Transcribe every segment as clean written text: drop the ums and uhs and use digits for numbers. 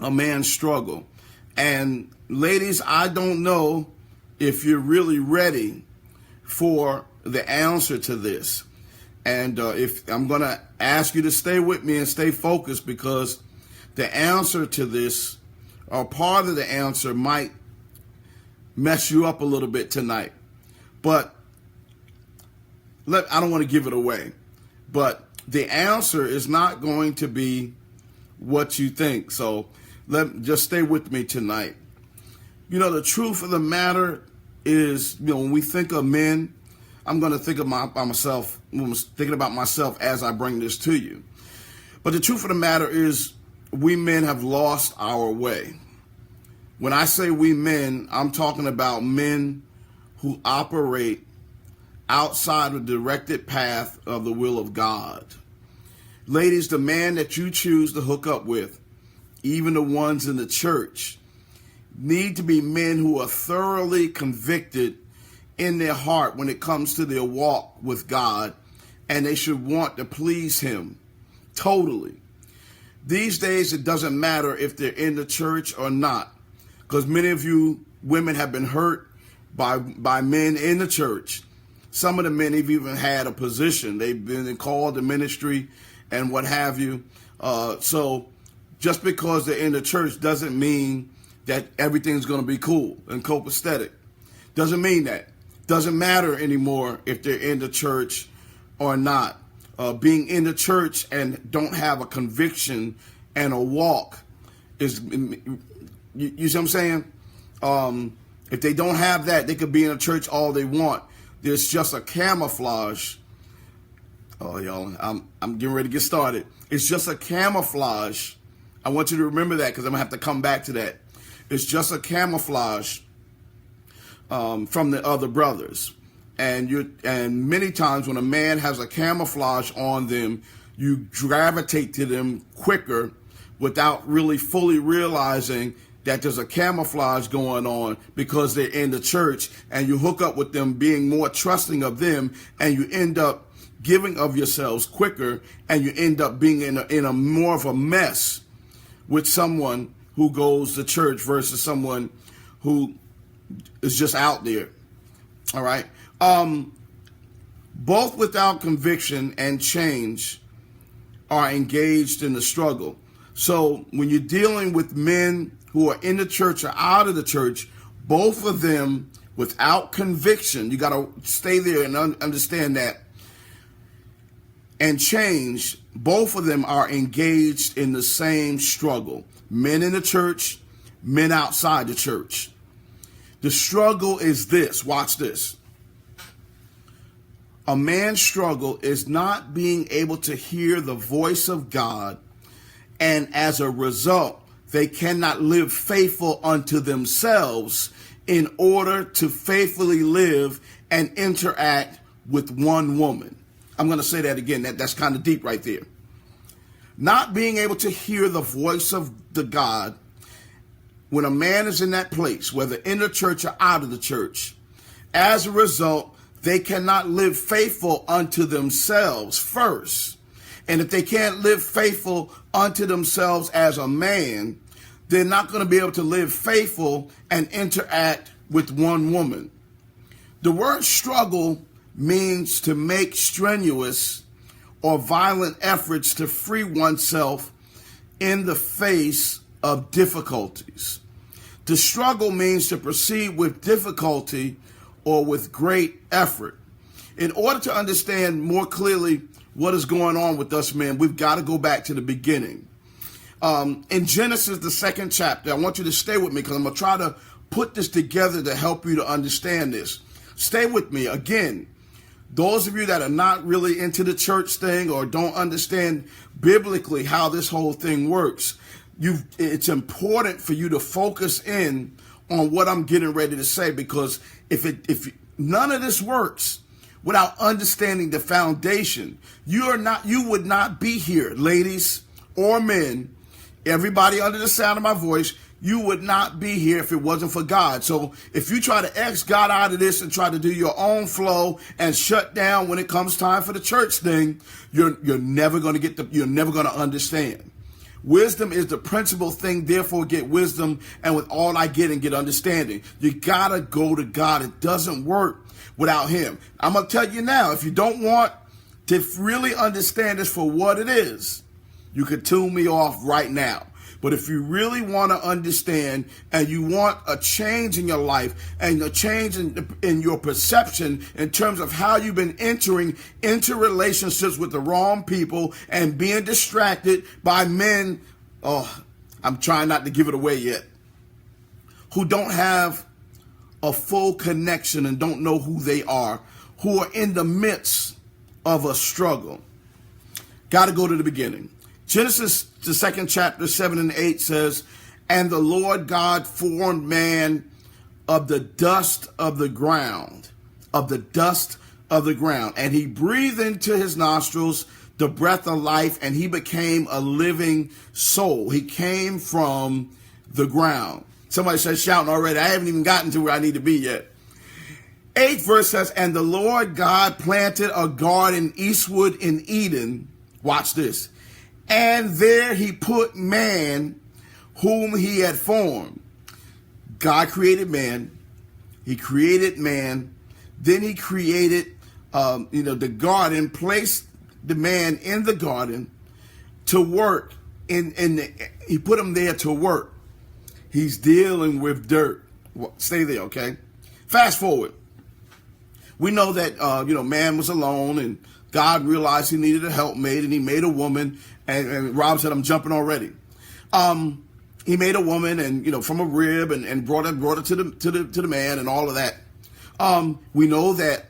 a man's struggle. And ladies, I don't know if you're really ready for the answer to this. And if I'm going to ask you to stay with me and stay focused, because the answer to this, or part of the answer, might mess you up a little bit tonight. But I don't want to give it away. But the answer is not going to be what you think. So just stay with me tonight. You know, the truth of the matter is, you know, when we think of men, I'm going to think of myself, thinking about myself as I bring this to you. But the truth of the matter is, we men have lost our way. When I say we men, I'm talking about men who operate outside of the directed path of the will of God. Ladies, the man that you choose to hook up with, even the ones in the church, need to be men who are thoroughly convicted in their heart when it comes to their walk with God, and they should want to please him totally. These days, it doesn't matter if they're in the church or not, because many of you women have been hurt by men in the church. Some of the men have even had a position. They've been called to ministry and what have you. So just because they're in the church doesn't mean that everything's going to be cool and copacetic. Doesn't mean that. Doesn't matter anymore if they're in the church or not. Being in the church and don't have a conviction and a walk is, you see what I'm saying? If they don't have that, they could be in a church all they want. There's just a camouflage. Oh, y'all, I'm getting ready to get started. It's just a camouflage. I want you to remember that, because I'm going to have to come back to that. It's just a camouflage from the other brothers. And many times when a man has a camouflage on them, you gravitate to them quicker without really fully realizing that there's a camouflage going on, because they're in the church, and you hook up with them being more trusting of them, and you end up giving of yourselves quicker, and you end up being in a more of a mess with someone who goes to church versus someone who is just out there. All right. Both without conviction and change are engaged in the struggle. So when you're dealing with men who are in the church or out of the church, both of them without conviction, you got to stay there and understand that, and change, both of them are engaged in the same struggle. Men in the church, men outside the church. The struggle is this. Watch this. A man's struggle is not being able to hear the voice of God, and as a result, they cannot live faithful unto themselves in order to faithfully live and interact with one woman. I'm going to say that again. That's kind of deep right there. Not being able to hear the voice of the God when a man is in that place, whether in the church or out of the church, as a result, they cannot live faithful unto themselves first. And if they can't live faithful unto themselves as a man, they're not going to be able to live faithful and interact with one woman. The word struggle means to make strenuous or violent efforts to free oneself in the face of difficulties. To struggle means to proceed with difficulty or with great effort. In order to understand more clearly what is going on with us men, we've got to go back to the beginning. In Genesis, the 2nd chapter, I want you to stay with me, because I'm going to try to put this together to help you to understand this. Stay with me. Again, those of you that are not really into the church thing or don't understand biblically how this whole thing works, it's important for you to focus in on what I'm getting ready to say, because if none of this works without understanding the foundation, you would not be here, ladies or men, everybody under the sound of my voice. You would not be here if it wasn't for God. So if you try to X God out of this and try to do your own flow and shut down when it comes time for the church thing, you're never going to understand. Wisdom is the principal thing, therefore get wisdom, and with all I get and get understanding. You gotta go to God. It doesn't work without him. I'm gonna tell you now, if you don't want to really understand this for what it is, you could tune me off right now. But if you really want to understand and you want a change in your life and a change in your perception in terms of how you've been entering into relationships with the wrong people and being distracted by men, I'm trying not to give it away yet, who don't have a full connection and don't know who they are, who are in the midst of a struggle. Got to go to the beginning. Genesis, the 2nd chapter, 7 and 8 says, and the Lord God formed man of the dust of the ground, and he breathed into his nostrils the breath of life, and he became a living soul. He came from the ground. Somebody says shouting already. I haven't even gotten to where I need to be yet. 8th verse says, and the Lord God planted a garden eastward in Eden. Watch this. And there he put man whom he had formed. God created man. He created man. Then he created, the garden, placed the man in the garden to work. He put him there to work. He's dealing with dirt. Stay there, okay? Fast forward. We know that, man was alone and God realized he needed a helpmate and he made a woman. And Rob said, I'm jumping already. He made a woman and, from a rib and brought her to the man and all of that. We know that,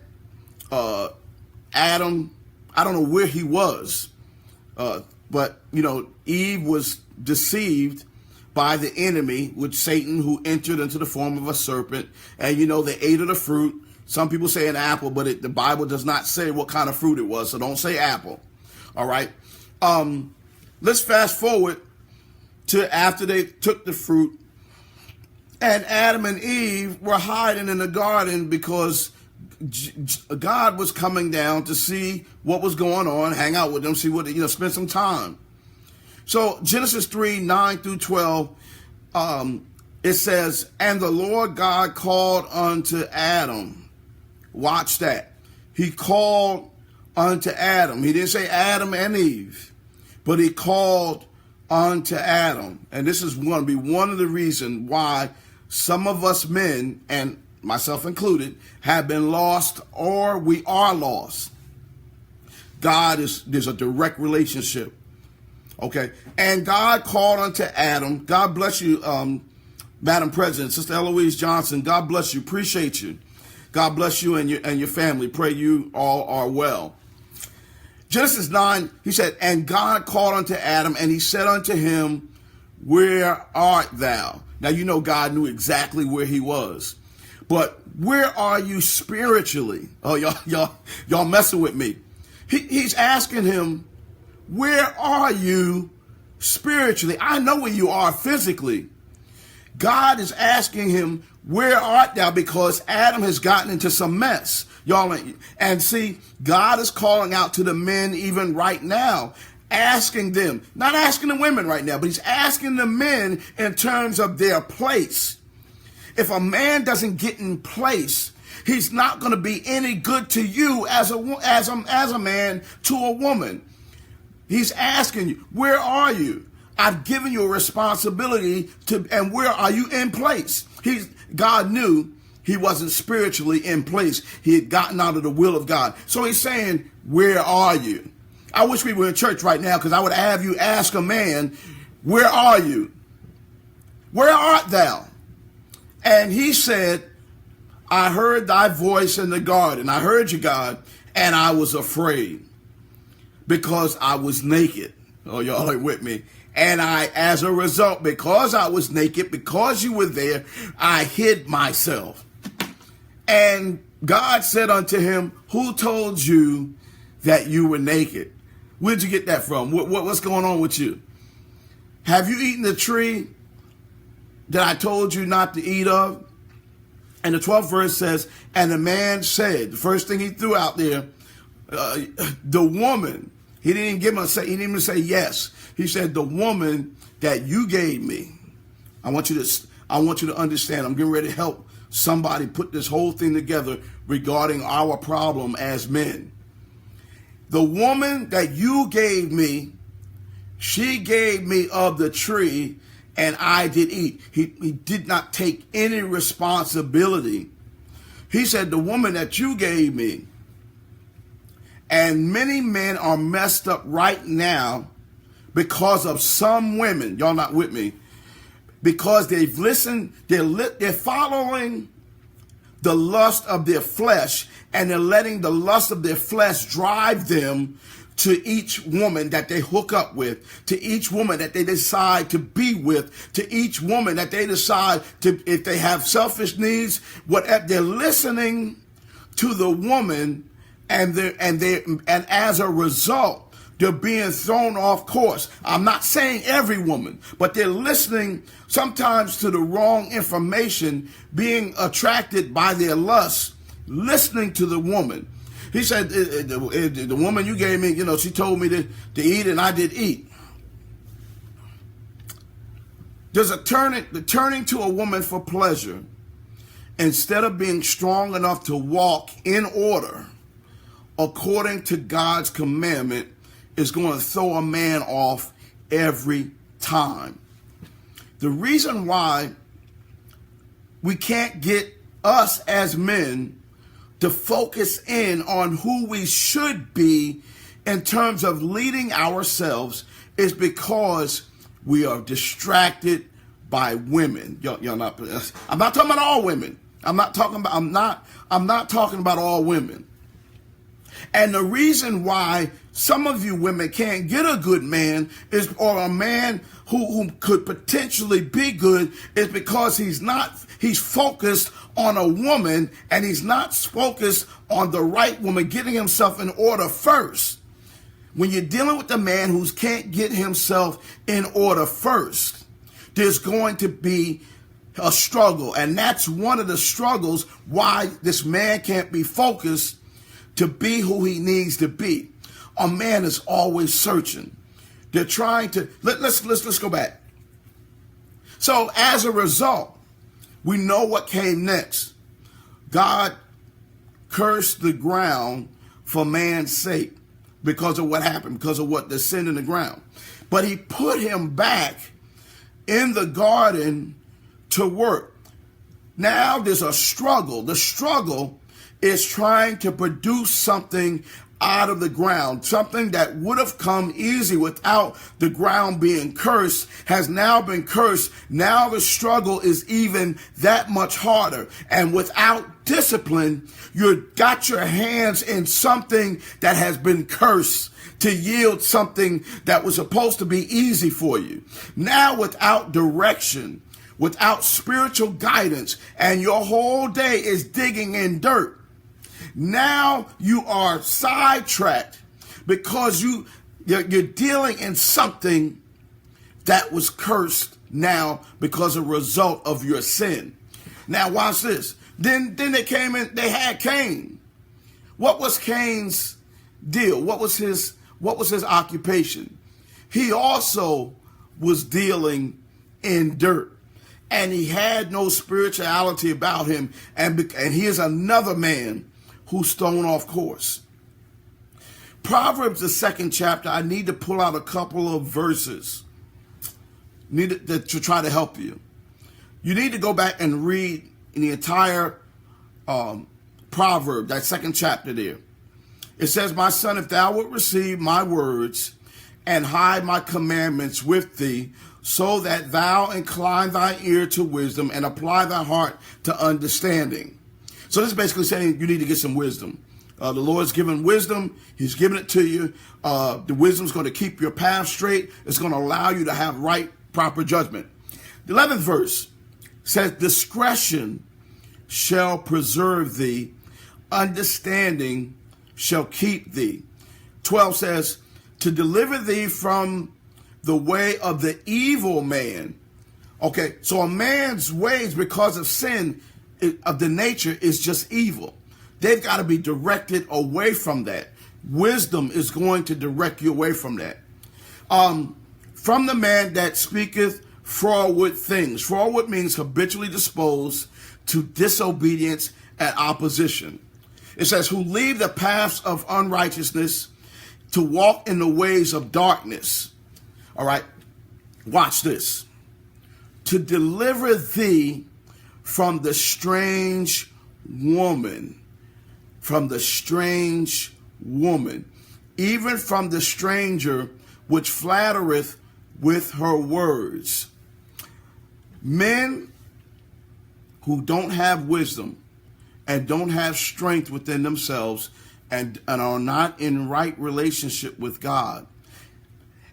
Adam, I don't know where he was, but, Eve was deceived by the enemy with Satan, who entered into the form of a serpent. And, they ate of the fruit. Some people say an apple, but the Bible does not say what kind of fruit it was. So don't say apple. All right. Let's fast forward to after they took the fruit, and Adam and Eve were hiding in the garden because God was coming down to see what was going on, hang out with them, see what, spend some time. So Genesis 3, 9 through 12, it says, and the Lord God called unto Adam. Watch that. He called unto Adam. He didn't say Adam and Eve, but he called unto Adam. And this is going to be one of the reasons why some of us men, and myself included, have been lost or we are lost. There's a direct relationship. Okay. And God called unto Adam. God bless you, Madam President, Sister Eloise Johnson. God bless you. Appreciate you. God bless you and your family. Pray you all are well. Genesis 9, he said, and God called unto Adam, and he said unto him, where art thou? Now, God knew exactly where he was. But where are you spiritually? Oh, y'all messing with me. He's asking him, where are you spiritually? I know where you are physically. God is asking him, where art thou? Because Adam has gotten into some mess. Y'all, and see, God is calling out to the men even right now, asking them, not asking the women right now, but he's asking the men in terms of their place. If a man doesn't get in place, he's not going to be any good to you as a man to a woman. He's asking you, where are you? I've given you a responsibility and where are you in place? God knew he wasn't spiritually in place. He had gotten out of the will of God. So he's saying, where are you? I wish we were in church right now, because I would have you ask a man, where are you? Where art thou? And he said, I heard thy voice in the garden. I heard you, God, and I was afraid because I was naked. Oh, y'all are with me. And as a result, because I was naked, because you were there, I hid myself. And God said unto him, who told you that you were naked? Where'd you get that from? What's going on with you? Have you eaten the tree that I told you not to eat of? And the 12th verse says, and the man said, the first thing he threw out there, the woman, he didn't even say yes. He said, the woman that you gave me, I want you to understand, I'm getting ready to help somebody put this whole thing together regarding our problem as men. The woman that you gave me, she gave me of the tree and I did eat. He did not take any responsibility. He said, the woman that you gave me. And many men are messed up right now because of some women. Y'all not with me? Because they've listened, they're following the lust of their flesh, and they're letting the lust of their flesh drive them to each woman that they hook up with, to each woman that they decide to be with, to each woman that they decide to, if they have selfish needs, whatever, they're listening to the woman, and as a result, they're being thrown off course. I'm not saying every woman, but they're listening sometimes to the wrong information, being attracted by their lust, listening to the woman. He said, the woman you gave me, she told me to eat, and I did eat. There's the turning to a woman for pleasure, instead of being strong enough to walk in order according to God's commandment, is going to throw a man off every time. The reason why we can't get us as men to focus in on who we should be in terms of leading ourselves is because we are distracted by women. I'm not talking about all women. I'm not talking about all women. And the reason why some of you women can't get a good man or a man who could potentially be good is because he's focused on a woman, and he's not focused on the right woman, getting himself in order first. When you're dealing with a man who can't get himself in order first, there's going to be a struggle. And that's one of the struggles why this man can't be focused to be who he needs to be. A man is always searching. They're trying to, let's go back. So as a result, we know what came next. God cursed the ground for man's sake because of what happened, because of what the sin in the ground. But he put him back in the garden to work. Now there's a struggle. The struggle is trying to produce something out of the ground. Something that would have come easy without the ground being cursed has now been cursed. Now the struggle is even that much harder. And without discipline, you've got your hands in something that has been cursed to yield something that was supposed to be easy for you. Now without direction, without spiritual guidance, and your whole day is digging in dirt. Now you are sidetracked because you're dealing in something that was cursed now because of a result of your sin. Now watch this. Then they came in, they had Cain. What was Cain's deal? What was his occupation? He also was dealing in dirt. And he had no spirituality about him. And he is another man who's thrown off course. Proverbs, the 2nd chapter, I need to pull out a couple of verses to try to help you. You need to go back and read in the entire proverb, that 2nd chapter there. It says, my son, if thou wilt receive my words and hide my commandments with thee, so that thou incline thy ear to wisdom and apply thy heart to understanding. So this is basically saying you need to get some wisdom. The Lord's given wisdom. He's given it to you. The wisdom is going to keep your path straight. It's going to allow you to have right, proper judgment. The 11th verse says, discretion shall preserve thee. Understanding shall keep thee. 12 says, to deliver thee from the way of the evil man. Okay, so a man's ways, because of sin of the nature, is just evil. They've got to be directed away from that. Wisdom is going to direct you away from that. from the man that speaketh froward things. Froward means habitually disposed to disobedience and opposition. It says, who leave the paths of unrighteousness to walk in the ways of darkness. All right, watch this. To deliver thee from the strange woman, from the strange woman, even from the stranger which flattereth with her words. Men who don't have wisdom and don't have strength within themselves and are not in right relationship with God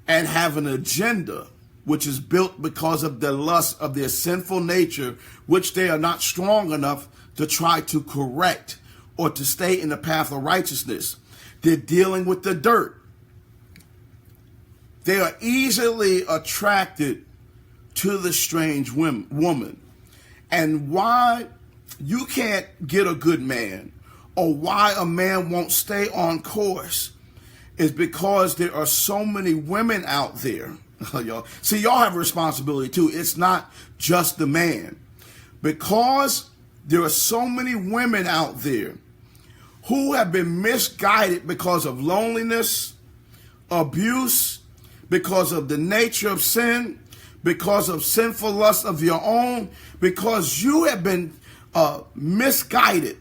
and have an agenda which is built because of the lust of their sinful nature, which they are not strong enough to try to correct or to stay in the path of righteousness. They're dealing with the dirt. They are easily attracted to the strange woman. And why you can't get a good man, or why a man won't stay on course, is because there are so many women out there. Y'all. See, y'all have a responsibility too. It's not just the man. Because there are so many women out there who have been misguided because of loneliness, abuse, because of the nature of sin, because of sinful lust of your own, because you have been misguided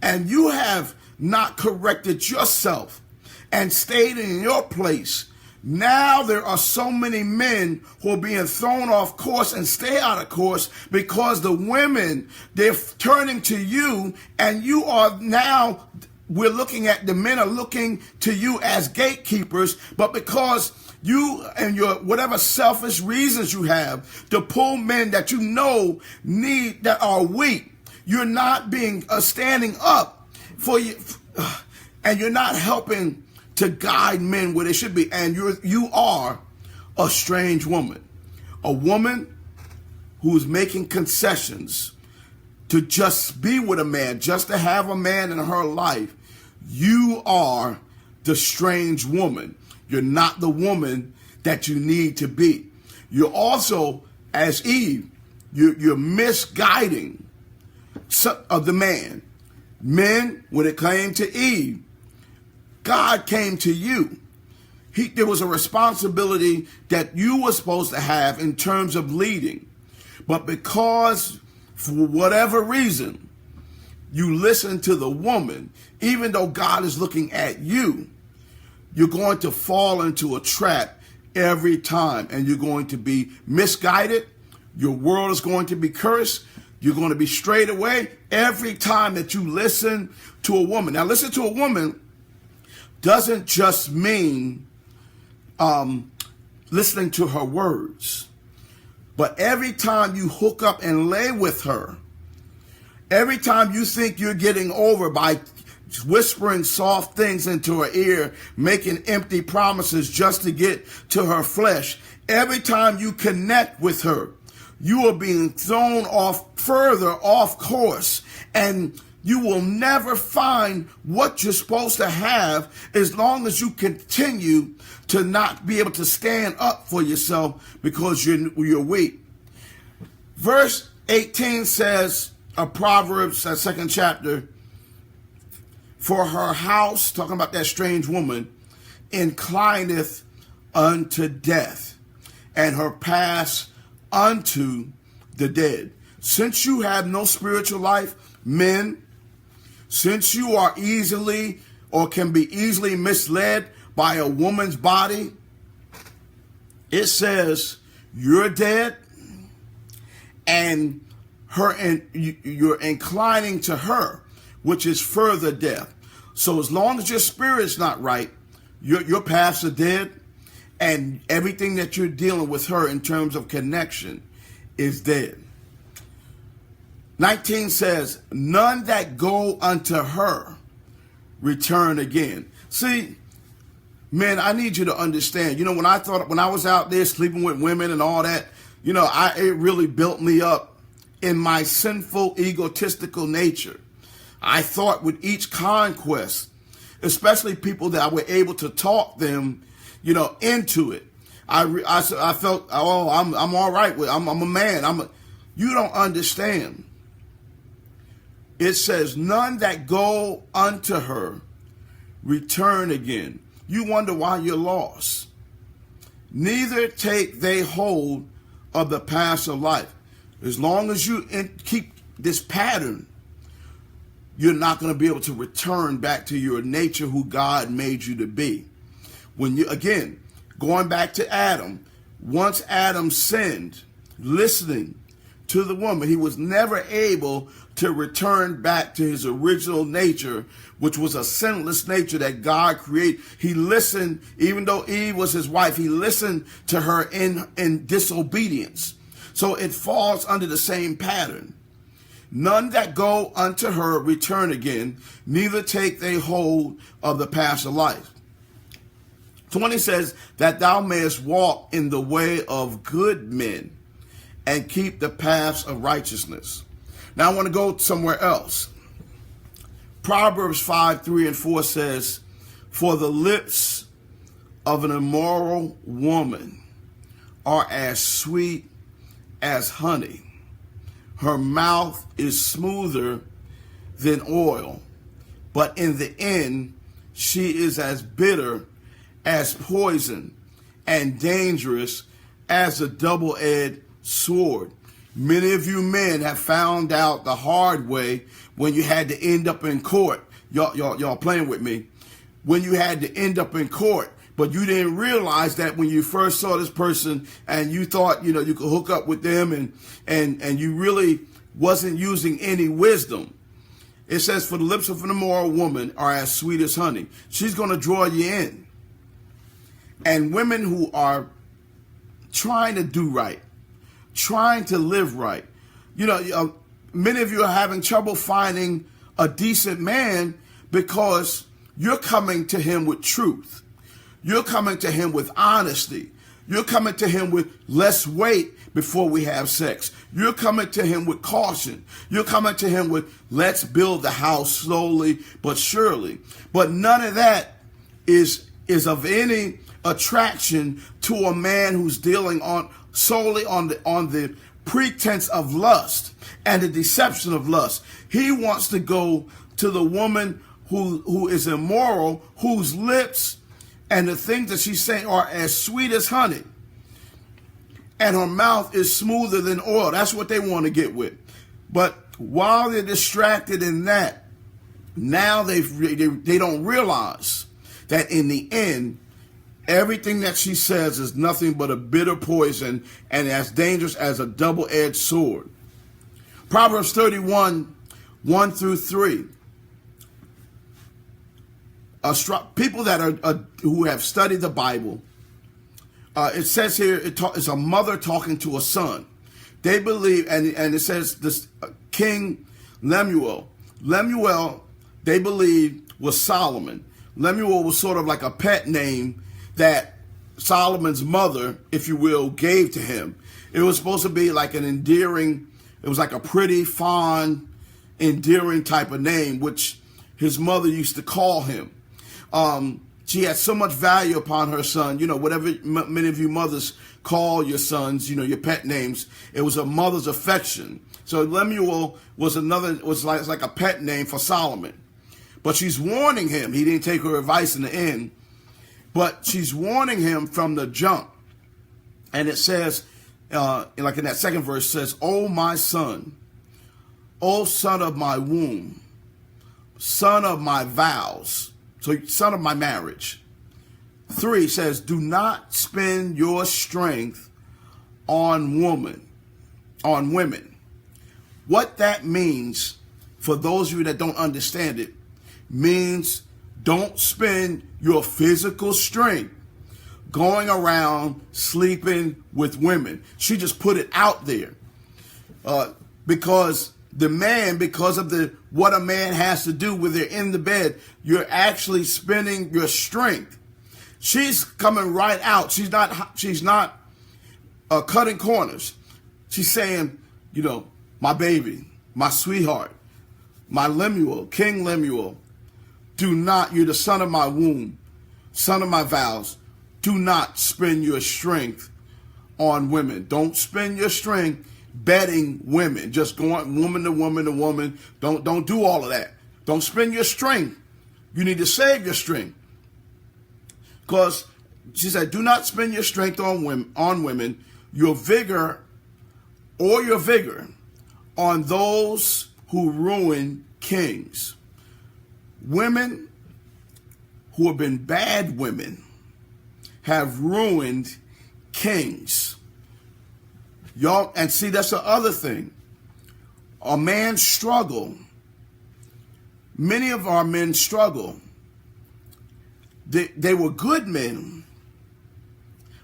and you have not corrected yourself and stayed in your place. Now there are so many men who are being thrown off course and stay out of course because the women, they're turning to you, and you are now, we're looking at, the men are looking to you as gatekeepers, but because you and your whatever selfish reasons you have to pull men that you know need, that are weak, you're not being standing up for you, and you're not helping to guide men where they should be. And you are a strange woman, a woman who is making concessions to just be with a man, just to have a man in her life. You are the strange woman. You're not the woman that you need to be. You're also, as Eve, you're misguiding of the man. Men, when it came to Eve, God came to you. There was a responsibility that you were supposed to have in terms of leading. But because, for whatever reason, you listen to the woman, even though God is looking at you, you're going to fall into a trap every time, and you're going to be misguided. Your world is going to be cursed. You're going to be strayed away every time that you listen to a woman. Now, listen to a woman doesn't just mean listening to her words, but every time you hook up and lay with her, every time you think you're getting over by whispering soft things into her ear, making empty promises just to get to her flesh, every time you connect with her, you are being thrown further off course, and you will never find what you're supposed to have as long as you continue to not be able to stand up for yourself because you're weak. Verse 18 says, of Proverbs, that second chapter, for her house, talking about that strange woman, inclineth unto death, and her paths unto the dead. Since you have no spiritual life, men, since you are easily or can be easily misled by a woman's body, it says you're dead, and you're inclining to her, which is further death. So as long as your spirit's not right, your paths are dead, and everything that you're dealing with her in terms of connection is dead. 19 says, none that go unto her return again. See, man, I need you to understand, when I was out there sleeping with women and all that, it really built me up in my sinful, egotistical nature. I thought with each conquest, especially people that I were able to talk them, into it, I felt, oh, I'm all right with, I'm a man. You don't understand. It says, none that go unto her return again. You wonder why you're lost. Neither take they hold of the paths of life. As long as you keep this pattern, you're not going to be able to return back to your nature, who God made you to be. When you, again, going back to Adam, once Adam sinned, listening to the woman, he was never able to return back to his original nature, which was a sinless nature that God created. He listened, even though Eve was his wife, he listened to her in disobedience. So it falls under the same pattern. None that go unto her return again, neither take they hold of the paths of life. 20 says, that thou mayest walk in the way of good men and keep the paths of righteousness. Now I want to go somewhere else. Proverbs 5:3-4 says, for the lips of an immoral woman are as sweet as honey. Her mouth is smoother than oil, but in the end she is as bitter as poison and dangerous as a double-edged sword. Many of you men have found out the hard way when you had to end up in court. Y'all playing with me. When you had to end up in court, but you didn't realize that when you first saw this person and you thought, you could hook up with them and you really wasn't using any wisdom. It says, for the lips of an immoral woman are as sweet as honey. She's going to draw you in. And women who are trying to do right, trying to live right. Many of you are having trouble finding a decent man because you're coming to him with truth. You're coming to him with honesty. You're coming to him with less wait before we have sex. You're coming to him with caution. You're coming to him with, let's build the house slowly but surely. But none of that is of any attraction to a man who's dealing solely on the pretense of lust and the deception of lust. He wants to go to the woman who is immoral, whose lips and the things that she's saying are as sweet as honey, and her mouth is smoother than oil. That's what they want to get with. But while they're distracted in that, now they don't realize that in the end, everything that she says is nothing but a bitter poison and as dangerous as a double-edged sword. Proverbs 31:1-3. People that are who have studied the Bible, it says here it's a mother talking to a son. They believe, and it says this King Lemuel. Lemuel, they believe, was Solomon. Lemuel was sort of like a pet name that Solomon's mother, if you will, gave to him. It was supposed to be like an endearing, it was like a pretty, fond, endearing type of name, which his mother used to call him. She had so much value upon her son. Whatever many of you mothers call your sons, your pet names, it was a mother's affection. So Lemuel was like a pet name for Solomon. But she's warning him. He didn't take her advice in the end. But she's warning him from the jump. And it says, like in that second verse, says, "O my son, O son of my womb, son of my vows." So son of my marriage. 3 says, "Do not spend your strength on women." What that means, for those of you that don't understand it, means don't spend your physical strength going around sleeping with women. She just put it out there. Because the man, because of what a man has to do when they're in the bed, you're actually spending your strength. She's coming right out. She's not cutting corners. She's saying, my baby, my sweetheart, my Lemuel, King Lemuel, you're the son of my womb, son of my vows. do not spend your strength on women. Don't spend your strength betting women. Just going woman to woman to woman. Don't do all of that. Don't spend your strength. You need to save your strength. Because she said, do not spend your strength on women, your vigor on those who ruin kings. Women who have been bad women have ruined kings. Y'all, and see, that's the other thing. A man's struggle. Many of our men struggle. They were good men,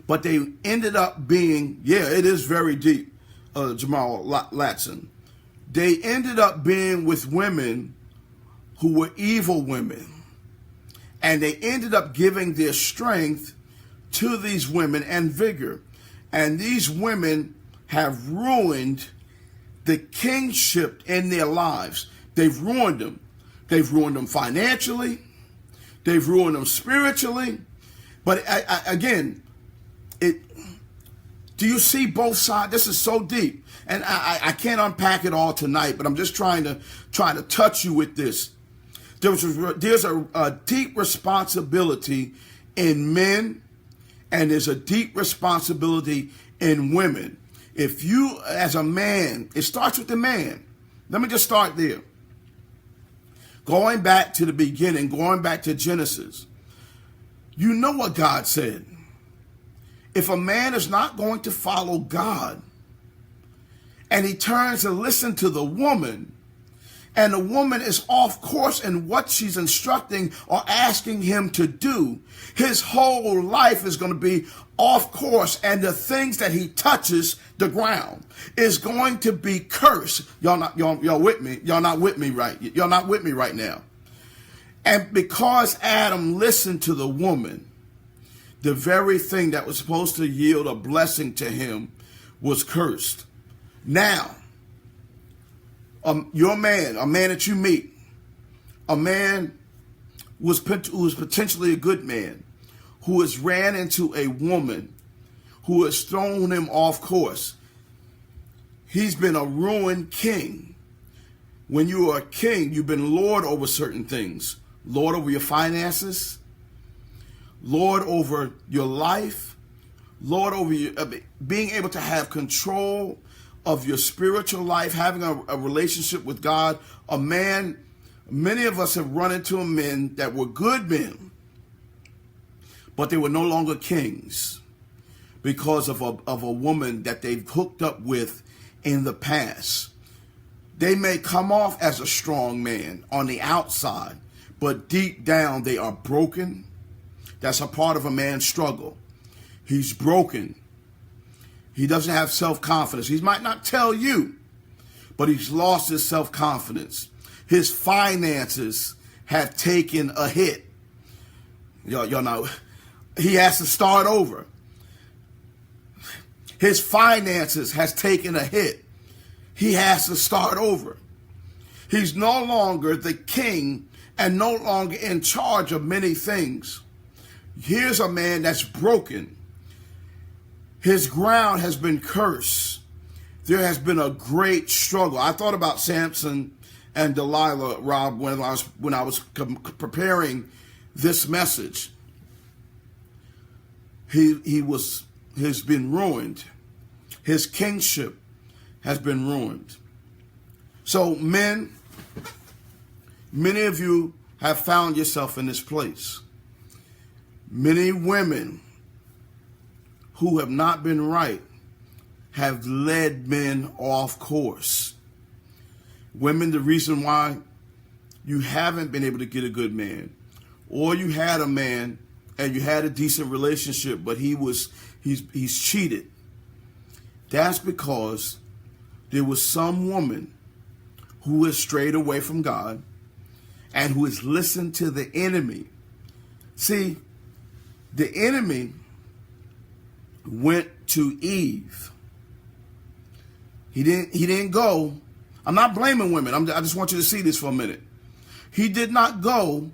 but they ended up being, it is very deep, Jamal Latson. They ended up being with women who were evil women. And they ended up giving their strength to these women and vigor. And these women have ruined the kingship in their lives. They've ruined them. They've ruined them financially. They've ruined them spiritually. But again, do you see both sides? This is so deep. And I can't unpack it all tonight, but I'm just trying to touch you with this. There's a deep responsibility in men, and there's a deep responsibility in women. If you, as a man, it starts with the man. Let me just start there. Going back to the beginning, going back to Genesis, you know what God said. If a man is not going to follow God, and he turns to listen to the woman, and the woman is off course in what she's instructing or asking him to do, his whole life is going to be off course, and the things that he touches, the ground, is going to be cursed. Y'all with me? Y'all not with me, right? Y'all not with me right now. And because Adam listened to the woman, the very thing that was supposed to yield a blessing to him was cursed. Now, your man, a man that you meet, a man who was potentially a good man, who has ran into a woman who has thrown him off course. He's been a ruined king. When you are a king, you've been lord over certain things. Lord over your finances, Lord over your life, Lord over your, being able to have control of your spiritual life, having a relationship with God. A man, many of us have run into men that were good men, but they were no longer kings because of a woman that they've hooked up with in the past. They may come off as a strong man on the outside, but deep down they are broken. That's a part of a man's struggle. He's broken. He doesn't have self-confidence. He might not tell you, but he's lost his self-confidence. His finances have taken a hit. Y'all know, he has to start over. His finances has taken a hit. He has to start over. He's no longer the king and no longer in charge of many things. Here's a man that's broken. His ground has been cursed. There has been a great struggle. I thought about Samson and Delilah, Rob, when I was preparing this message. He's been ruined. His kingship has been ruined. So men, many of you have found yourself in this place. Many women who have not been right have led men off course. Women, the reason why you haven't been able to get a good man, or you had a man and you had a decent relationship, but he's cheated. That's because there was some woman who has strayed away from God and who has listened to the enemy. See, the enemy went to Eve. He didn't go. I'm not blaming women. I just want you to see this for a minute. He did not go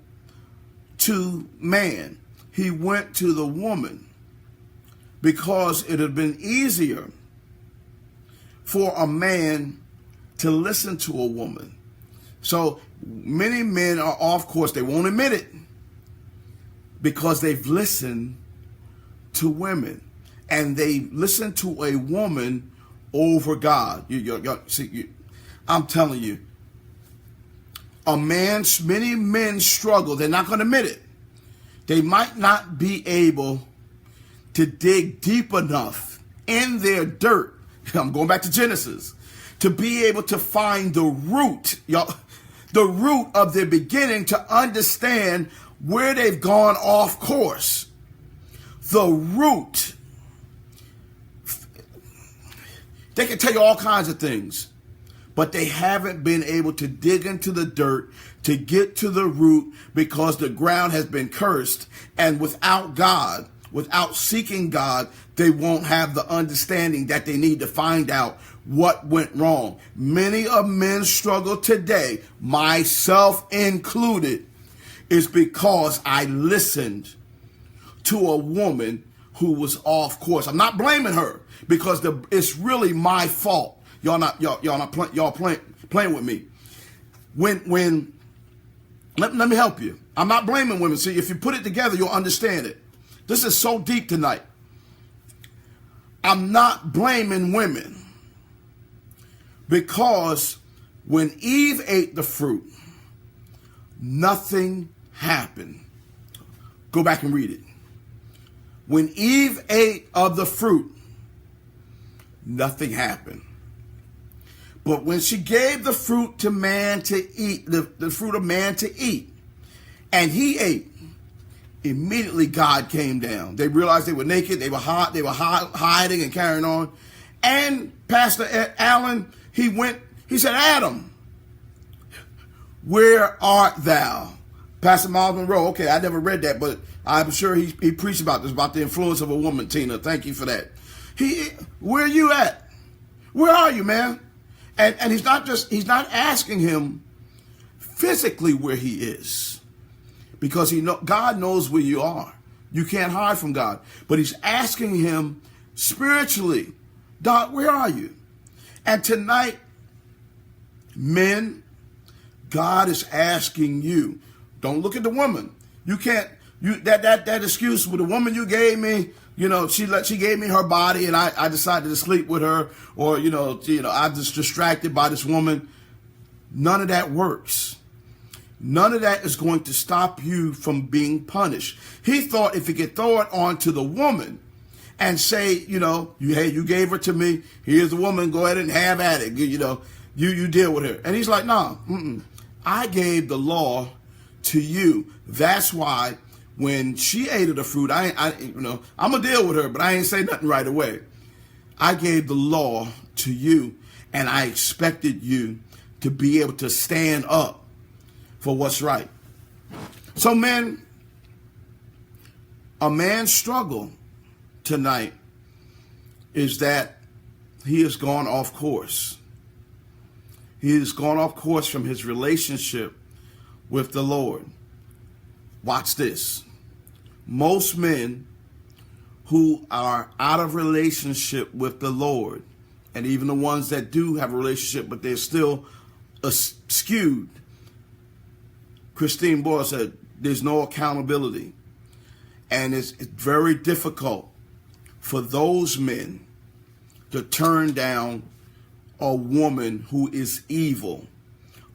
to man. He went to the woman. because it had been easier for a man to listen to a woman. So many men are off course. They won't admit it because they've listened to women, and they listen to a woman over God. I'm telling you, many men struggle. They're not going to admit it. They might not be able to dig deep enough in their dirt. I'm going back to Genesis, to be able to find the root, the root of their beginning, to understand where they've gone off course. The root. They can tell you all kinds of things, but they haven't been able to dig into the dirt to get to the root, because the ground has been cursed. And without God, without seeking God, they won't have the understanding that they need to find out what went wrong. Many of men struggle today, myself included, is because I listened to a woman who was off course. I'm not blaming her, because it's really my fault. Y'all playing with me. Let me help you. I'm not blaming women. See, if you put it together, you'll understand it. This is so deep tonight. I'm not blaming women, because when Eve ate the fruit, nothing happened. Go back and read it. When Eve ate of the fruit, nothing happened. But when she gave the fruit to man to eat, the fruit of man to eat, and he ate, immediately God came down. They realized they were naked, they were hiding and carrying on. And Pastor Allen, he said, Adam, where art thou? Pastor Miles Monroe, okay, I never read that, but I'm sure he preached about this, about the influence of a woman, Tina. Thank you for that. Where are you at? Where are you, man? And he's not asking him physically where he is, because God knows where you are. You can't hide from God. But he's asking him spiritually, Doc, where are you? And tonight, men, God is asking you. Don't look at the woman. You can't. That excuse with the woman you gave me. She gave me her body, and I decided to sleep with her, or I'm just distracted by this woman. None of that works. None of that is going to stop you from being punished. He thought if he could throw it onto the woman and say, hey, you gave her to me. Here's the woman. Go ahead and have at it. You deal with her. And he's like, no, I gave the law to you. That's why when she ate of the fruit, I'm gonna deal with her, but I ain't say nothing right away. I gave the law to you, and I expected you to be able to stand up for what's right. So, men, a man's struggle tonight is that he has gone off course. He has gone off course from his relationship with the Lord. Watch this. Most men who are out of relationship with the Lord, and even the ones that do have a relationship, but they're still skewed. Christine Boyle said, there's no accountability. And it's very difficult for those men to turn down a woman who is evil,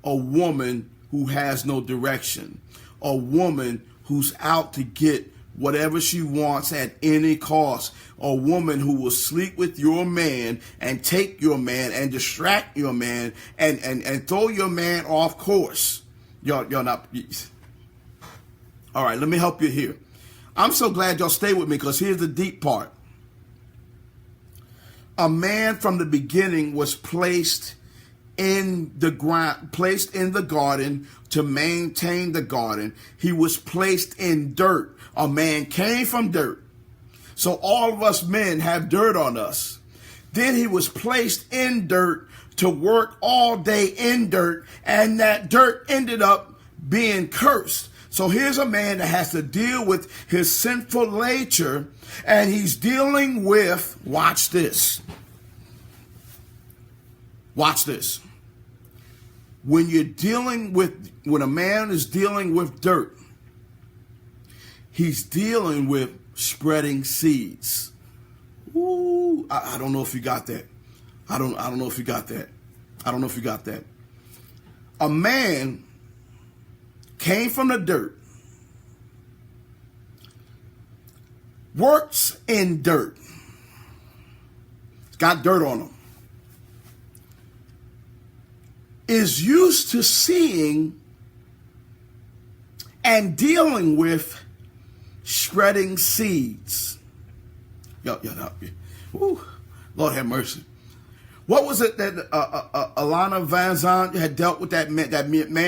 a woman who has no direction, a woman who's out to get whatever she wants at any cost, a woman who will sleep with your man and take your man and distract your man and throw your man off course. Y'all not. All right, let me help you here. I'm so glad y'all stay with me, because here's the deep part. A man from the beginning was placed in the garden to maintain the garden. He was placed in dirt. A man came from dirt. So all of us men have dirt on us. Then he was placed in dirt to work all day in dirt, and that dirt ended up being cursed. So here's a man that has to deal with his sinful nature, and he's dealing with, watch this. Watch this. When a man is dealing with dirt, he's dealing with spreading seeds. Ooh, I don't know if you got that. I don't know if you got that. I don't know if you got that. A man came from the dirt, works in dirt. It's got dirt on him. Is used to seeing and dealing with spreading seeds. Woo, Lord have mercy. What was it that Alana Van Zandt had dealt with that man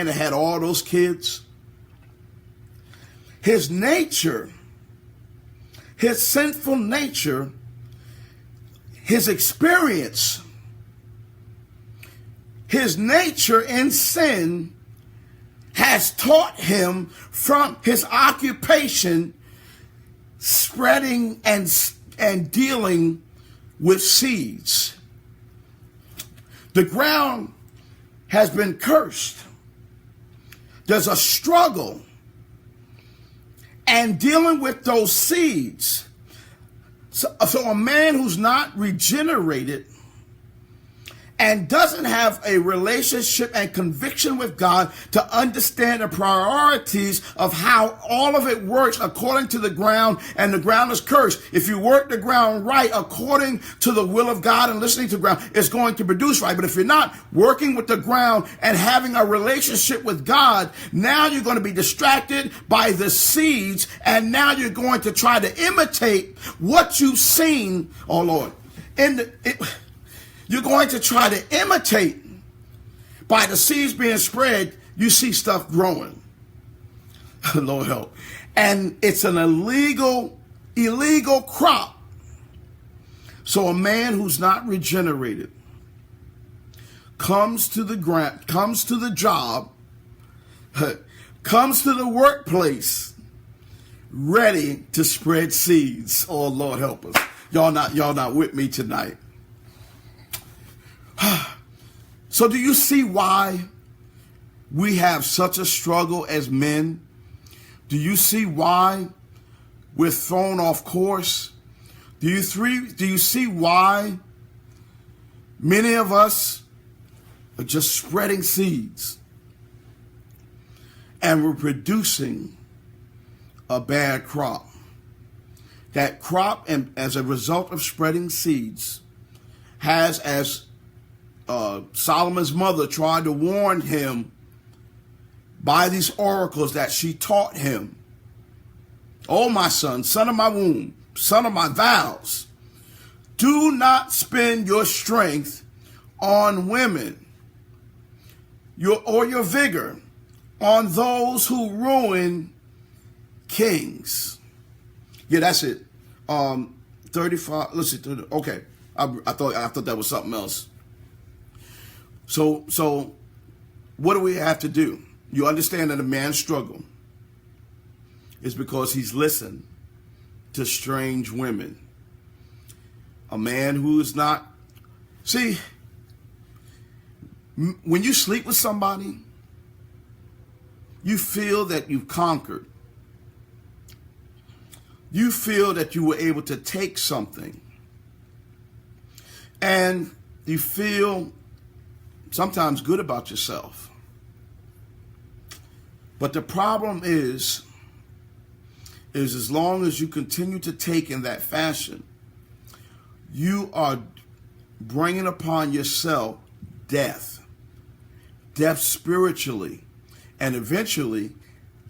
that had all those kids? His nature, his sinful nature, his experience, his nature in sin has taught him from his occupation spreading and dealing with seeds. The ground has been cursed. There's a struggle and dealing with those seeds. So a man who's not regenerated and doesn't have a relationship and conviction with God to understand the priorities of how all of it works according to the ground, and the ground is cursed. If you work the ground right according to the will of God and listening to the ground, it's going to produce right. But if you're not working with the ground and having a relationship with God, now you're going to be distracted by the seeds, and now you're going to try to imitate what you've seen, oh Lord, you're going to try to imitate by the seeds being spread. You see stuff growing. Lord help. And it's an illegal crop. So a man who's not regenerated comes to the ground, comes to the job, comes to the workplace, ready to spread seeds. Oh Lord help us. Y'all not with me tonight. So do you see why we have such a struggle as men? Do you see why we're thrown off course? Do you see why many of us are just spreading seeds and we're producing a bad crop? That crop, and as a result of spreading seeds, has, as Solomon's mother tried to warn him by these oracles that she taught him. Oh, my son of my womb, son of my vows, do not spend your strength on women, your vigor on those who ruin kings. Yeah, that's it. 35. Let's see. Okay, I thought that was something else. So what do we have to do? You understand that a man's struggle is because he's listened to strange women. A man who is not... See, when you sleep with somebody, you feel that you've conquered. You feel that you were able to take something. And you feel sometimes good about yourself. But the problem is as long as you continue to take in that fashion, you are bringing upon yourself death spiritually, and eventually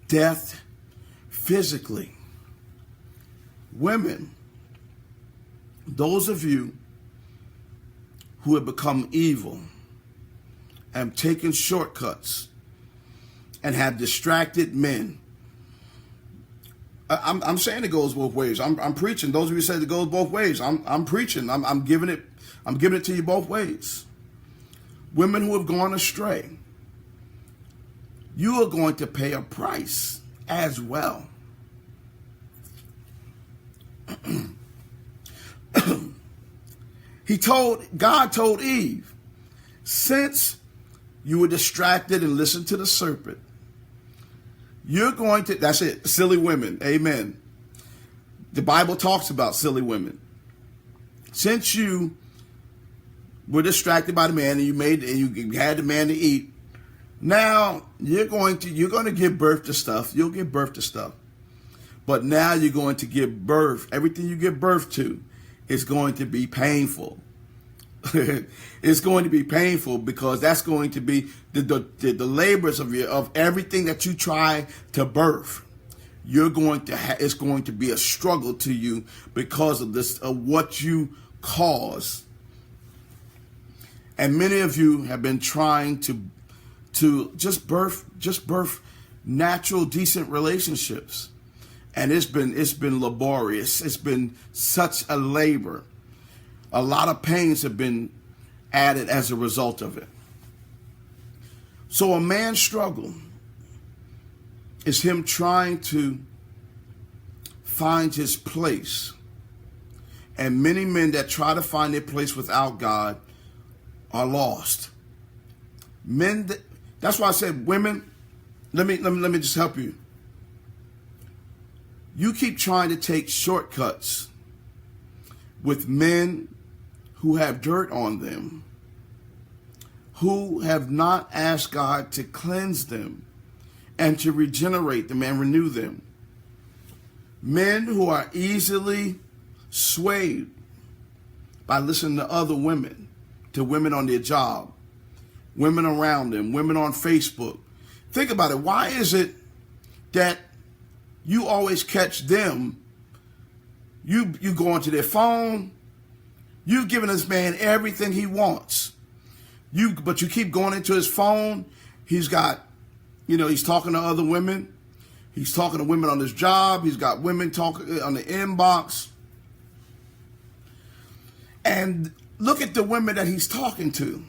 death physically. Women, those of you who have become evil and taken shortcuts and have distracted men. I'm saying it goes both ways. I'm preaching. Those of you who say it goes both ways, I'm preaching. I'm giving it to you both ways. Women who have gone astray, you are going to pay a price as well. God told Eve, since you were distracted and listened to the serpent, you're going to, that's it, silly women, amen. The Bible talks about silly women. Since you were distracted by the man and you had the man to eat, now you're going to give birth to stuff. You'll give birth to stuff. But now you're going to give birth. Everything you give birth to is going to be painful. It's going to be painful because that's going to be the labors of everything that you try to birth. It's going to be a struggle to you because of this, of what you cause. And many of you have been trying to just birth natural, decent relationships. And it's been laborious. It's been such a labor. A lot of pains have been added as a result of it. So a man's struggle is him trying to find his place. And many men that try to find their place without God are lost. That's why I said, women, let me just help you. You keep trying to take shortcuts with men who have dirt on them, who have not asked God to cleanse them and to regenerate them and renew them. Men who are easily swayed by listening to other women, to women on their job, women around them, women on Facebook. Think about it. Why is it that you always catch them? You go onto their phone. You've given this man everything he wants. But you keep going into his phone. He's got, he's talking to other women. He's talking to women on his job. He's got women talking on the inbox. And look at the women that he's talking to.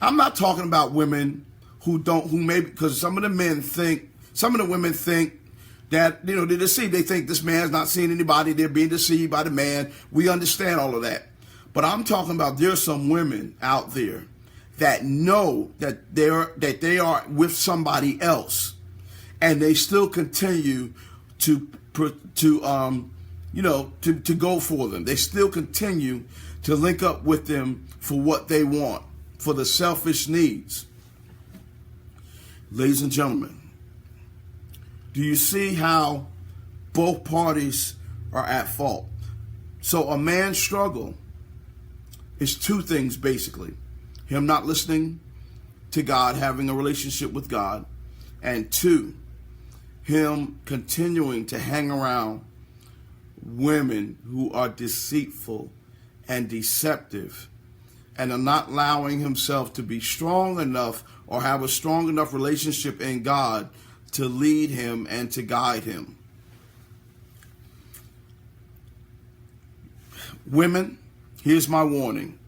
I'm not talking about women who maybe, because some of the women think that, they're deceived. They think this man's not seeing anybody. They're being deceived by the man. We understand all of that. But I'm talking about there's some women out there that know that they are with somebody else, and they still continue to go for them. They still continue to link up with them for what they want, for the selfish needs. Ladies and gentlemen, do you see how both parties are at fault? So a man's struggle is two things, basically. Him not listening to God, having a relationship with God, and two, him continuing to hang around women who are deceitful and deceptive and are not allowing himself to be strong enough or have a strong enough relationship in God to lead him and to guide him. Women, here's my warning.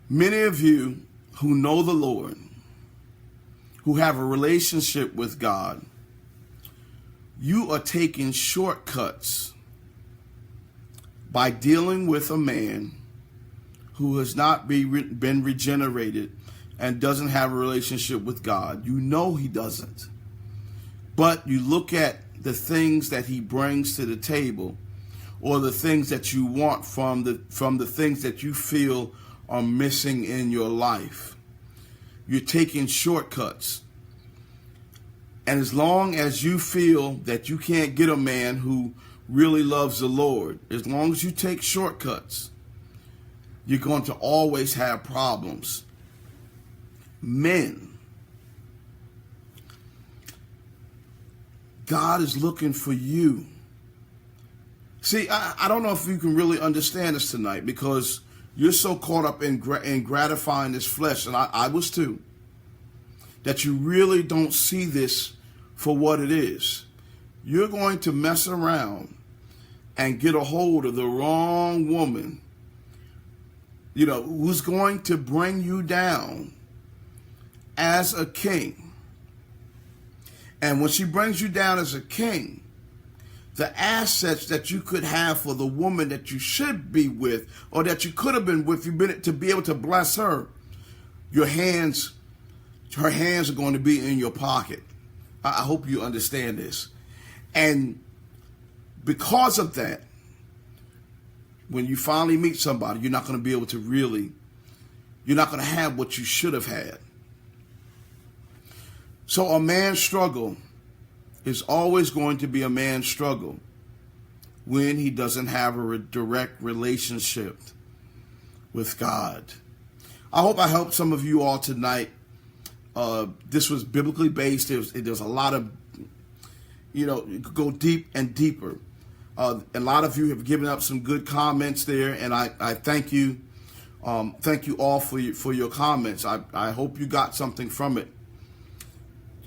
Many of you who know the Lord, who have a relationship with God, you are taking shortcuts by dealing with a man who has not been regenerated and doesn't have a relationship with God. You know he doesn't. But you look at the things that he brings to the table, or the things that you want from the things that you feel are missing in your life. You're taking shortcuts. And as long as you feel that you can't get a man who really loves the Lord, as long as you take shortcuts, you're going to always have problems. Men, God is looking for you. See, I don't know if you can really understand this tonight, because you're so caught up in gratifying this flesh, and I was too, that you really don't see this for what it is. You're going to mess around and get a hold of the wrong woman, who's going to bring you down as a king. And when she brings you down as a king, the assets that you could have for the woman that you should be with, or that you could have been with, to be able to bless her, her hands are going to be in your pocket. I hope you understand this. And because of that, when you finally meet somebody, you're not going to be able to you're not going to have what you should have had. So a man's struggle is always going to be a man's struggle when he doesn't have a direct relationship with God. I hope I helped some of you all tonight. This was biblically based. There's a lot of, go deep and deeper. A lot of you have given up some good comments there, and I thank you. Thank you all for your comments. I hope you got something from it.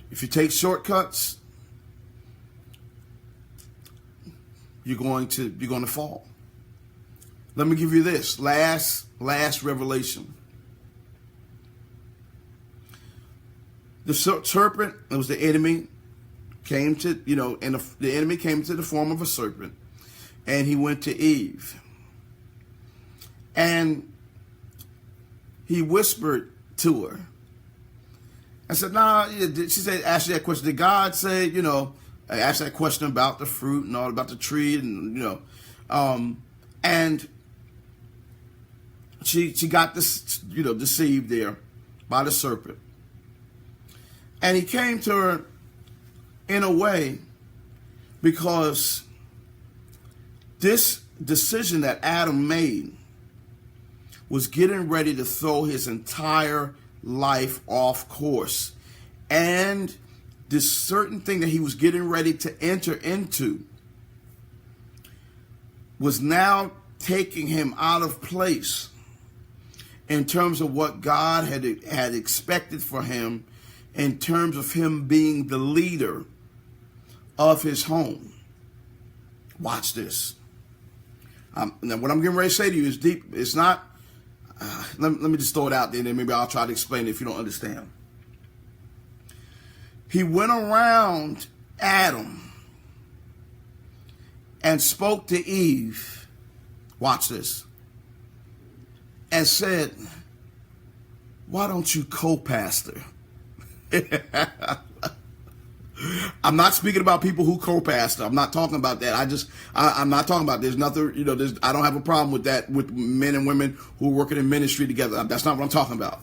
If you take shortcuts, you're going to fall. Let me give you this last revelation. The serpent, it was the enemy, came to, and the enemy came to the form of a serpent, and he went to Eve. And he whispered to her. I said, she said, ask you that question. Did God say, I asked that question about the fruit and all about the tree, and, and she got this, deceived there by the serpent. And he came to her in a way because this decision that Adam made was getting ready to throw his entire life off course. And this certain thing that he was getting ready to enter into was now taking him out of place in terms of what God had expected for him, in terms of him being the leader of his home. Watch this. Now, what I'm getting ready to say to you is deep. It's not, let me just throw it out there, and then maybe I'll try to explain it if you don't understand. He went around Adam and spoke to Eve, watch this, and said, why don't you co-pastor? I'm not speaking about people who co-pastor. I'm not talking about that. I'm not talking about, there's nothing, I don't have a problem with that, with men and women who are working in ministry together. That's not what I'm talking about.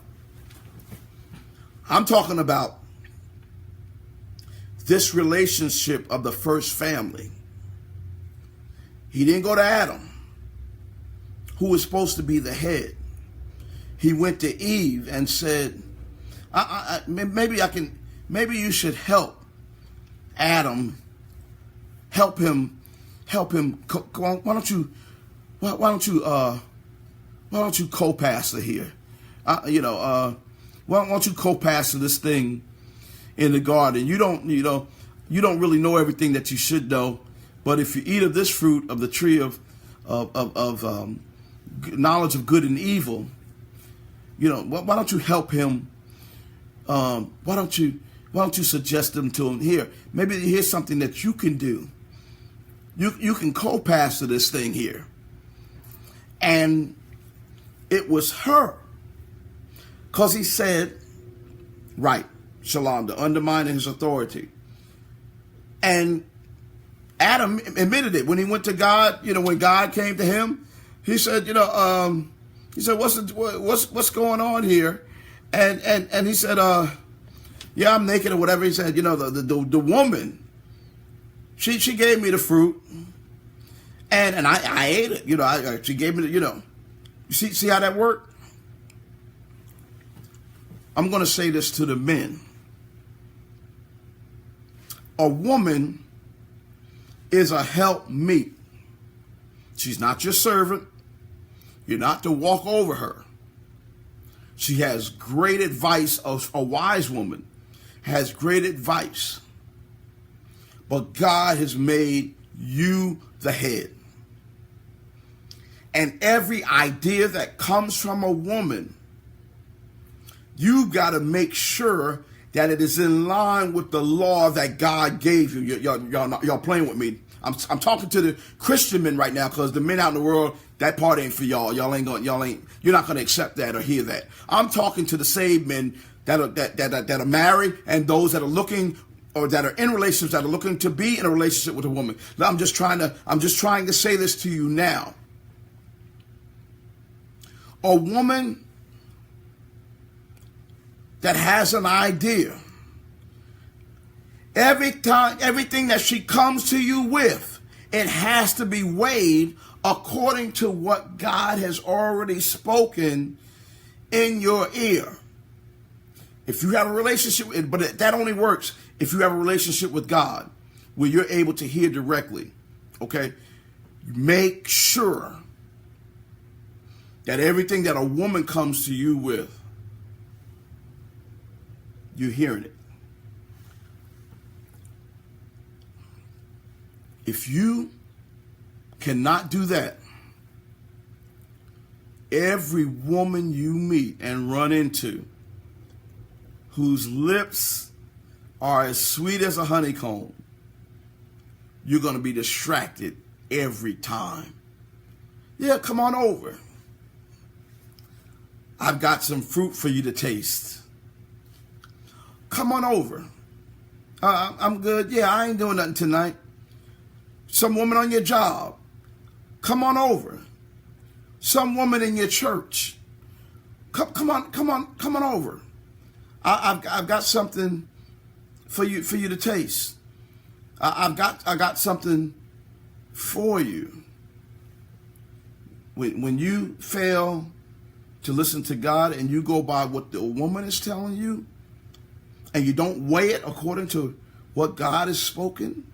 I'm talking about this relationship of the first family. He didn't go to Adam, who was supposed to be the head. He went to Eve and said, maybe you should help Adam, help him. Why don't you co-pastor here? Why don't you co-pastor this thing in the garden? You don't really know everything that you should know, but if you eat of this fruit of the tree of knowledge of good and evil, why don't you help him? Why don't you suggest them to him? Here, maybe here's something that you can do. You can co-pastor this thing here. And it was her, because he said, right, Shalom, to undermine his authority. And Adam admitted it when he went to God. When God came to him, he said, what's going on here? And he said, yeah, I'm naked or whatever. He said, the woman, she gave me the fruit, and I ate it. She gave me you see how that worked? I'm going to say this to the men. A woman is a helpmeet. She's not your servant. You're not to walk over her. She has great advice. A wise woman has great advice. But God has made you the head. And every idea that comes from a woman, you got to make sure that it is in line with the law that God gave you. Y'all playing with me. I'm talking to the Christian men right now, because the men out in the world, that part ain't for y'all. You're not gonna accept that or hear that. I'm talking to the saved men that are married, and those that are looking, or that are in relationships, that are looking to be in a relationship with a woman. I'm just trying to say this to you now. A woman that has an idea, everything that she comes to you with, it has to be weighed according to what God has already spoken in your ear. If you have a relationship, but that only works if you have a relationship with God, where you're able to hear directly. Okay? Make sure that everything that a woman comes to you with, you're hearing it. If you cannot do that, every woman you meet and run into whose lips are as sweet as a honeycomb, you're going to be distracted every time. Yeah, come on over. I've got some fruit for you to taste. Come on over. I'm good. Yeah, I ain't doing nothing tonight. Some woman on your job. Come on over. Some woman in your church. Come on over. I've got something for you to taste. I got something for you. When you fail to listen to God and you go by what the woman is telling you, and you don't weigh it according to what God has spoken,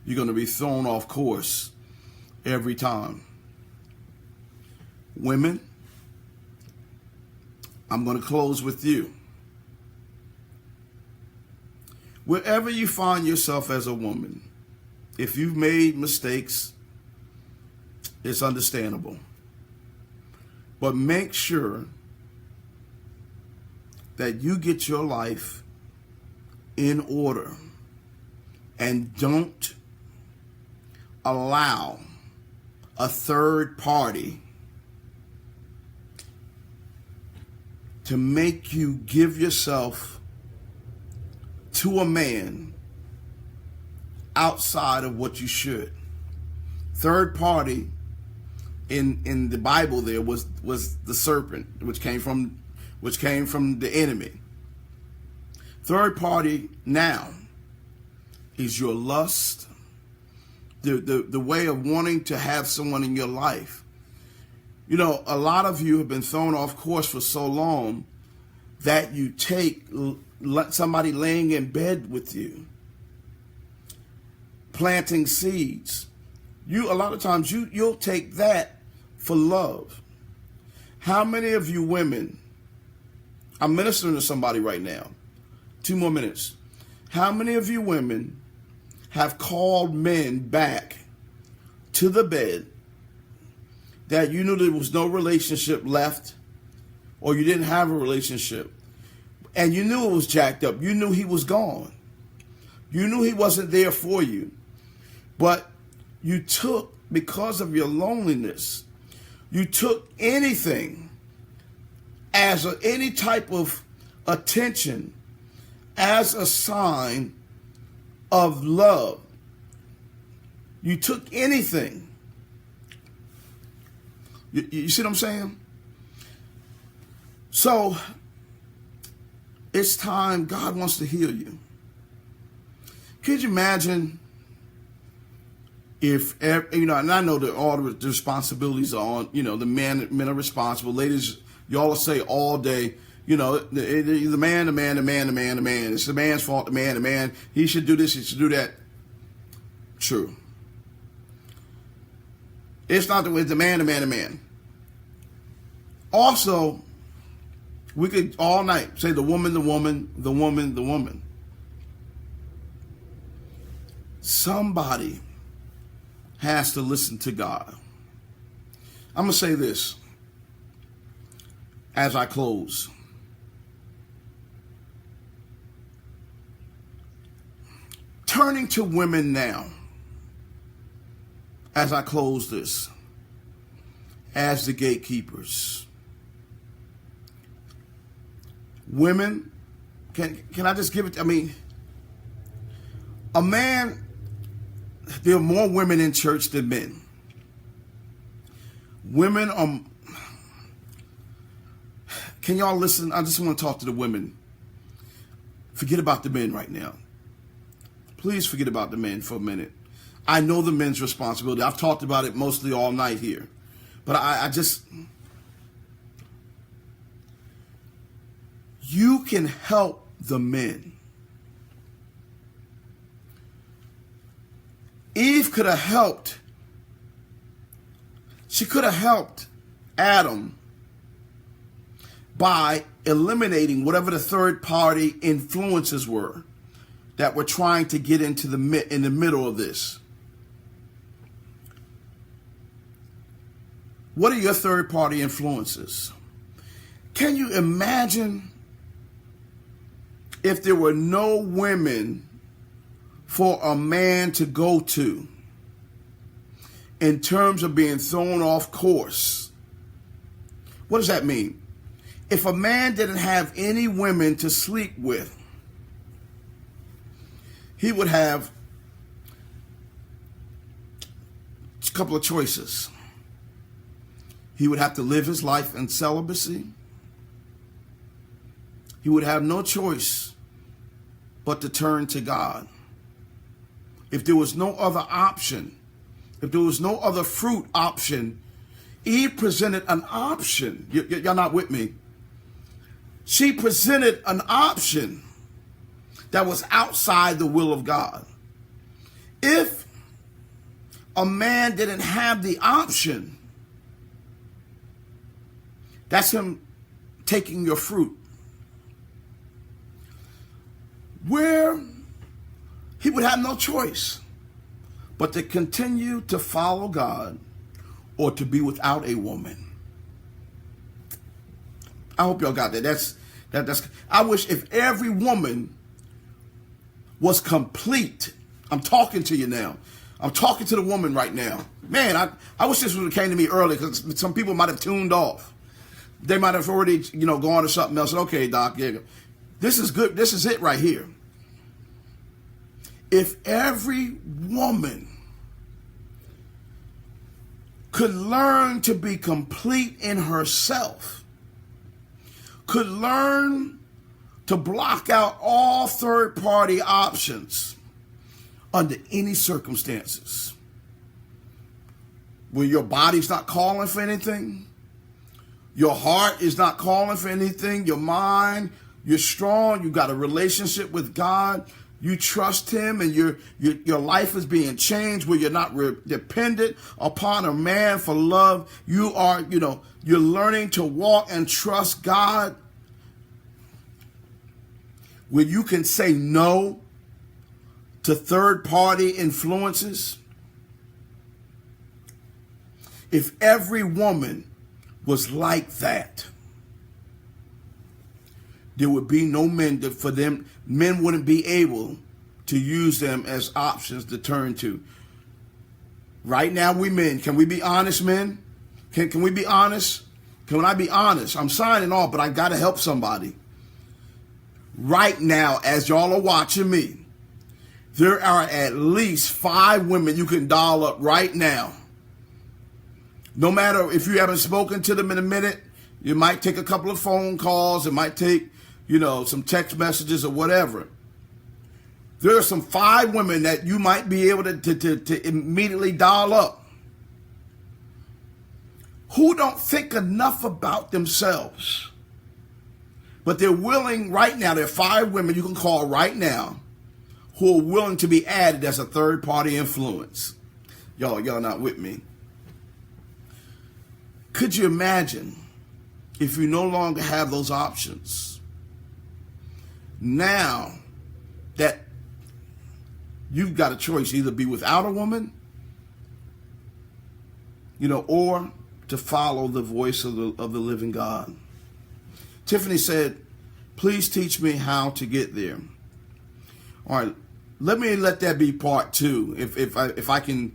you're going to be thrown off course every time. Women, I'm going to close with you. Wherever you find yourself as a woman, if you've made mistakes, it's understandable. But make sure that you get your life in order, and don't allow a third party to make you give yourself to a man outside of what you should. Third party in the Bible there was the serpent, which came from the enemy. Third party now is your lust, the way of wanting to have someone in your life. You know, a lot of you have been thrown off course for so long that you take somebody laying in bed with you, planting seeds. A lot of times you'll take that for love. How many of you women, I'm ministering to somebody right now, 2 more minutes. How many of you women have called men back to the bed that you knew there was no relationship left, or you didn't have a relationship, and you knew it was jacked up? You knew he was gone. You knew he wasn't there for you. But you took, because of your loneliness, you took anything as any type of attention as a sign of love. You took anything. You see what I'm saying? So it's time. God wants to heal you. Could you imagine if, and I know that all the responsibilities are on, the men are responsible. Ladies, y'all will say all day, the man. It's the man's fault, the man. He should do this, he should do that. True. It's not the way, the man. Also, we could all night say the woman. Somebody has to listen to God. I'm going to say this as I close. turning to women now, as I close this, as the gatekeepers. Women, can I just give it? I mean, a man, there are more women in church than men. Women are, can y'all listen? I just want to talk to the women. Forget about the men right now. Please forget about the men for a minute. I know the men's responsibility. I've talked about it mostly all night here. But I just, you can help the men. Eve could have helped. She could have helped Adam by eliminating whatever the third party influences were that were trying to get into in the middle of this. What are your third party influences? Can you imagine if there were no women for a man to go to in terms of being thrown off course? What does that mean? If a man didn't have any women to sleep with, he would have a couple of choices. He would have to live his life in celibacy. He would have no choice but to turn to God. If there was no other option, if there was no other fruit option, Eve presented an option. Y'all not with me? She presented an option that was outside the will of God. If a man didn't have the option, that's him taking your fruit. Where he would have no choice but to continue to follow God or to be without a woman. I hope y'all got that. That's. I wish if every woman was complete. I'm talking to you now. I'm talking to the woman right now. Man, I wish this would have came to me early, because some people might have tuned off. They might have already, gone to something else. Okay, Doc, yeah, this is good. This is it right here. If every woman could learn to be complete in herself, could learn to block out all third-party options under any circumstances, where your body's not calling for anything, your heart is not calling for anything, your mind, you're strong, you got a relationship with God, you trust him, and your life is being changed, where you're not dependent upon a man for love. You are, you're learning to walk and trust God, where you can say no to third-party influences. If every woman was like that, there would be no men for them. Men wouldn't be able to use them as options to turn to. Right now, we men, can we be honest, men? Can we be honest? Can I be honest? I'm signing off, but I got to help somebody. Right now, as y'all are watching me, there are at least 5 women you can dial up right now. No matter if you haven't spoken to them in a minute, you might take a couple of phone calls. It might take, some text messages or whatever. There are some 5 women that you might be able to immediately dial up, who don't think enough about themselves, but they're willing right now. There are 5 women you can call right now who are willing to be added as a third-party influence. Y'all not with me. Could you imagine if you no longer have those options? Now that you've got a choice, either be without a woman, or to follow the voice of the living God. Tiffany said, please teach me how to get there. All right, let that be part two, if I can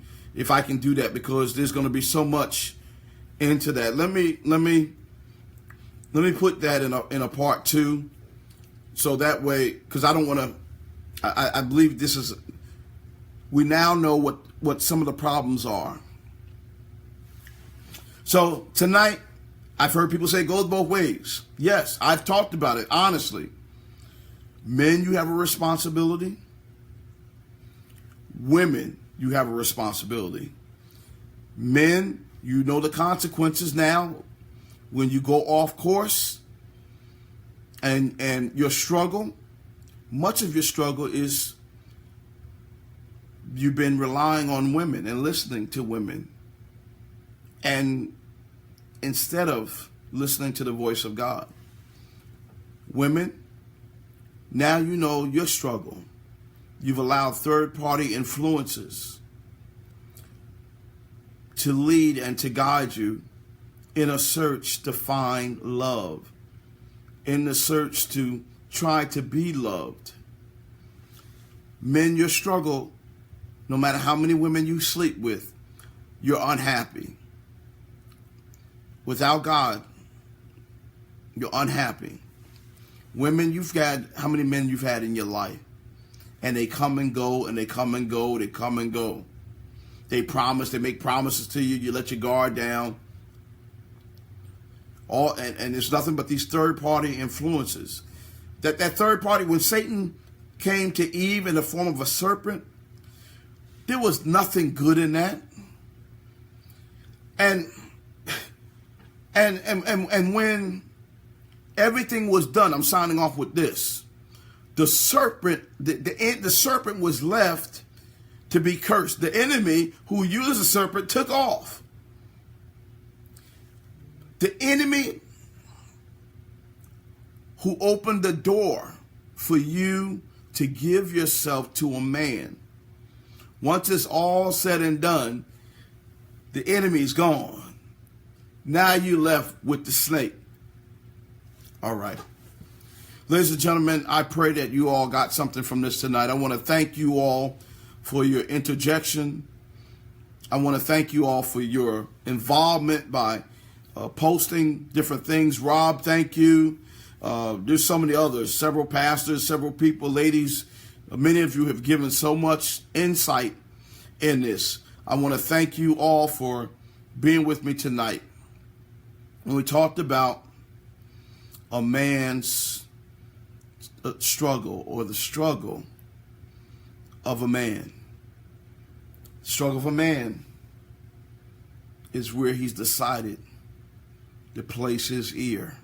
do that, because there's going to be so much into that. Let me put that in a part two, so that way, because I don't want to. I believe this is. We now know what some of the problems are. So tonight, I've heard people say it goes both ways. Yes, I've talked about it honestly. Men, you have a responsibility. Women, you have a responsibility. Men, you know the consequences now when you go off course, and your struggle, much of your struggle is you've been relying on women and listening to women, and instead of listening to the voice of God. Women, now you know your struggle. You've allowed third-party influences to lead and to guide you in a search to find love, in the search to try to be loved. Men, your struggle, no matter how many women you sleep with, you're unhappy. Without God, you're unhappy. Women, you've had, how many men you've had in your life? And they come and go, and they come and go, they come and go. They promise, they make promises to you, you let your guard down. And it's nothing but these third-party influences. That third party, when Satan came to Eve in the form of a serpent, there was nothing good in that. And when everything was done, I'm signing off with this. The serpent, the serpent was left to be cursed. The enemy who used the serpent took off. The enemy who opened the door for you to give yourself to a man. Once it's all said and done, the enemy's gone. Now you left with the snake. All right. Ladies and gentlemen, I pray that you all got something from this tonight. I want to thank you all for your interjection. I want to thank you all for your involvement by posting different things. Rob, thank you. There's so many others, several pastors, several people, ladies. Many of you have given so much insight in this. I want to thank you all for being with me tonight. When we talked about a man's struggle, or the struggle of a man. The struggle of a man is where he's decided to place his ear.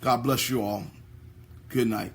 God bless you all. Good night.